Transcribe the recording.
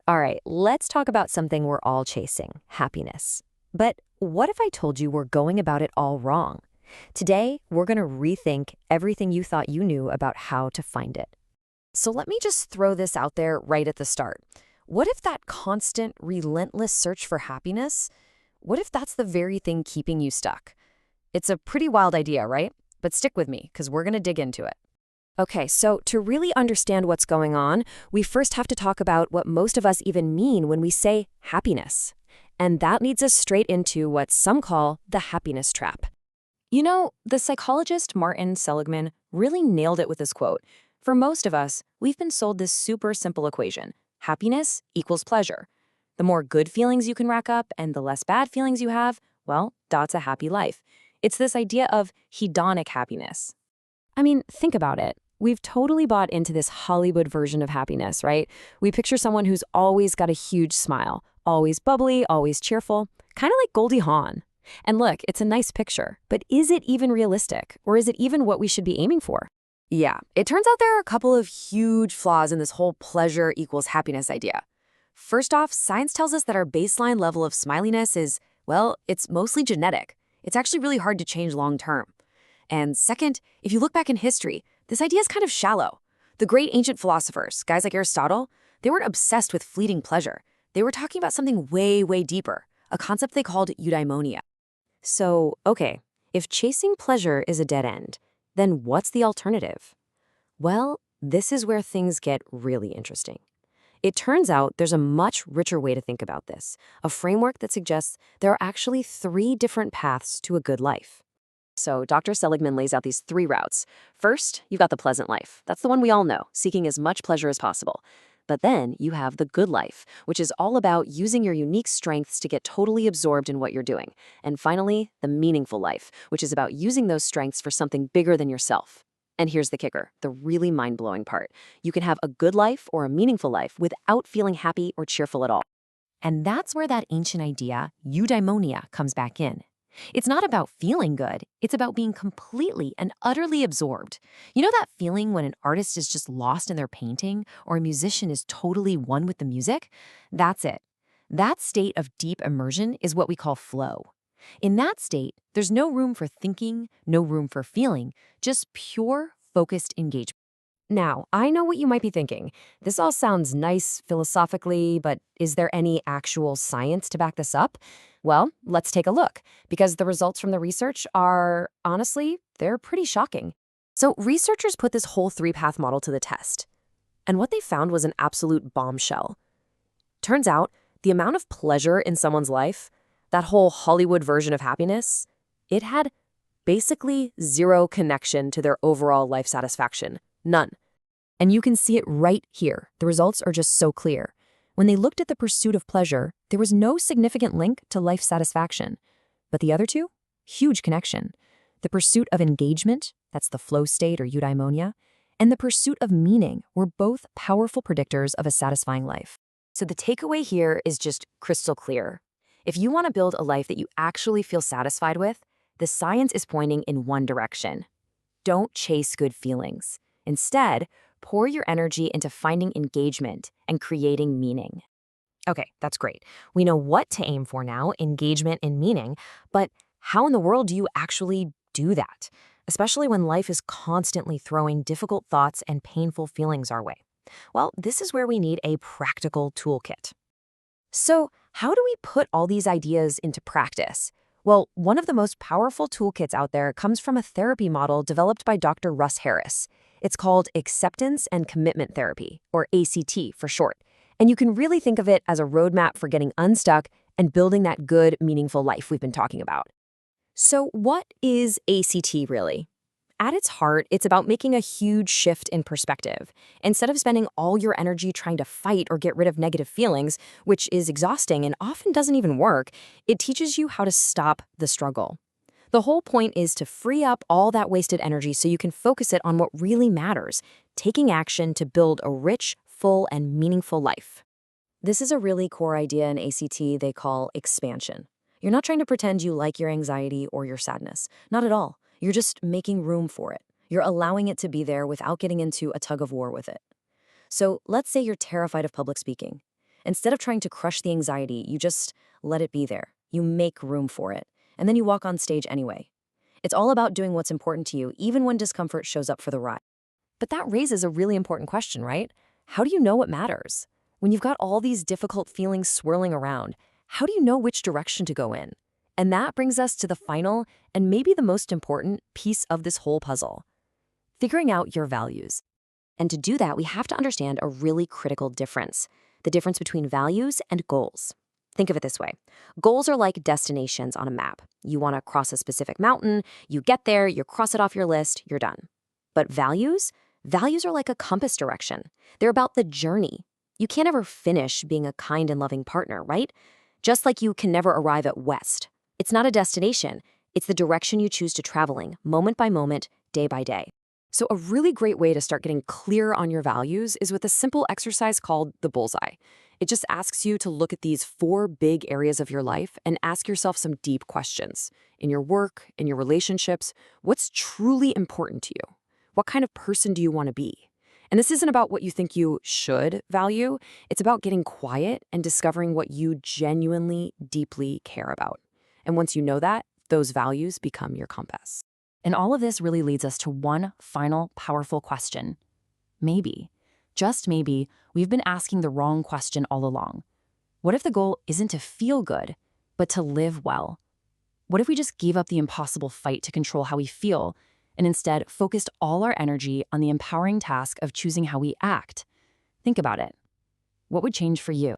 All right, let's talk about something we're all chasing, happiness. But what if I told you we're going about it all wrong? Today, we're going to rethink everything you thought you knew about how to find it. So let me just throw this out there right at the start. What if that constant, relentless search for happiness, what if that's the very thing keeping you stuck? It's a pretty wild idea, right? But stick with me, because we're going to dig into it. Okay, so to really understand what's going on, we first have to talk about what most of us even mean when we say happiness. And that leads us straight into what some call the happiness trap. You know, the psychologist Martin Seligman really nailed it with this quote. For most of us, we've been sold this super simple equation. Happiness equals pleasure. The more good feelings you can rack up and the less bad feelings you have, well, that's a happy life. It's this idea of hedonic happiness. I mean, think about it. We've totally bought into this Hollywood version of happiness, right? We picture someone who's always got a huge smile, always bubbly, always cheerful, kind of like Goldie Hawn. And look, it's a nice picture, but is it even realistic? Or is it even what we should be aiming for? Yeah, it turns out there are a couple of huge flaws in this whole pleasure equals happiness idea. First off, science tells us that our baseline level of smiliness is, well, it's mostly genetic. It's actually really hard to change long term. And second, if you look back in history, this idea is kind of shallow. The great ancient philosophers, guys like Aristotle, they weren't obsessed with fleeting pleasure. They were talking about something way, way deeper, a concept they called Eudaimonia. So, okay, if chasing pleasure is a dead end, then what's the alternative? Well, this is where things get really interesting. It turns out there's a much richer way to think about this, a framework that suggests there are actually 3 different paths to a good life. So Dr. Seligman lays out these 3 routes. First, you've got the pleasant life. That's the one we all know, seeking as much pleasure as possible. But then you have the good life, which is all about using your unique strengths to get totally absorbed in what you're doing. And finally, the meaningful life, which is about using those strengths for something bigger than yourself. And here's the kicker, the really mind-blowing part. You can have a good life or a meaningful life without feeling happy or cheerful at all. And that's where that ancient idea, Eudaimonia, comes back in. It's not about feeling good, it's about being completely and utterly absorbed. You know that feeling when an artist is just lost in their painting or a musician is totally one with the music? That's it. That state of deep immersion is what we call flow. In that state, there's no room for thinking, no room for feeling, just pure, focused engagement. Now, I know what you might be thinking. This all sounds nice philosophically, but is there any actual science to back this up? Well, let's take a look, because the results from the research are, honestly, they're pretty shocking. So researchers put this whole 3-path model to the test, and what they found was an absolute bombshell. Turns out, the amount of pleasure in someone's life, that whole Hollywood version of happiness, it had basically 0 connection to their overall life satisfaction. None. And you can see it right here. The results are just so clear. When they looked at the pursuit of pleasure, there was no significant link to life satisfaction. But the other 2? Huge connection. The pursuit of engagement, that's the flow state or eudaimonia, and the pursuit of meaning were both powerful predictors of a satisfying life. So the takeaway here is just crystal clear. If you want to build a life that you actually feel satisfied with, the science is pointing in one direction. Don't chase good feelings. Instead, pour your energy into finding engagement and creating meaning. Okay, that's great. We know what to aim for now, engagement and meaning, but how in the world do you actually do that? Especially when life is constantly throwing difficult thoughts and painful feelings our way. Well, this is where we need a practical toolkit. So, how do we put all these ideas into practice? Well, one of the most powerful toolkits out there comes from a therapy model developed by Dr. Russ Harris. It's called Acceptance and Commitment Therapy, or ACT for short. And you can really think of it as a roadmap for getting unstuck and building that good, meaningful life we've been talking about. So what is ACT really? At its heart, it's about making a huge shift in perspective. Instead of spending all your energy trying to fight or get rid of negative feelings, which is exhausting and often doesn't even work, it teaches you how to stop the struggle. The whole point is to free up all that wasted energy so you can focus it on what really matters, taking action to build a rich, full, and meaningful life. This is a really core idea in ACT they call expansion. You're not trying to pretend you like your anxiety or your sadness. Not at all. You're just making room for it. You're allowing it to be there without getting into a tug of war with it. So let's say you're terrified of public speaking. Instead of trying to crush the anxiety, you just let it be there. You make room for it. And then you walk on stage anyway. It's all about doing what's important to you, even when discomfort shows up for the ride. But that raises a really important question, right? How do you know what matters? When you've got all these difficult feelings swirling around, how do you know which direction to go in? And that brings us to the final and maybe the most important piece of this whole puzzle: figuring out your values. And to do that, we have to understand a really critical difference: the difference between values and goals. Think of it this way. Goals are like destinations on a map. You want to cross a specific mountain, you get there, you cross it off your list, you're done. But values are like a compass direction. They're about the journey. You can't ever finish being a kind and loving partner, right? Just like you can never arrive at West. It's not a destination. It's the direction you choose to traveling, moment by moment, day by day. So a really great way to start getting clear on your values is with a simple exercise called the bullseye. It just asks you to look at these 4 big areas of your life and ask yourself some deep questions. In your work, in your relationships, what's truly important to you? What kind of person do you want to be? And this isn't about what you think you should value. It's about getting quiet and discovering what you genuinely, deeply care about. And once you know that, those values become your compass. And all of this really leads us to one final powerful question. Maybe, just maybe, we've been asking the wrong question all along. What if the goal isn't to feel good, but to live well? What if we just gave up the impossible fight to control how we feel and instead focused all our energy on the empowering task of choosing how we act? Think about it. What would change for you?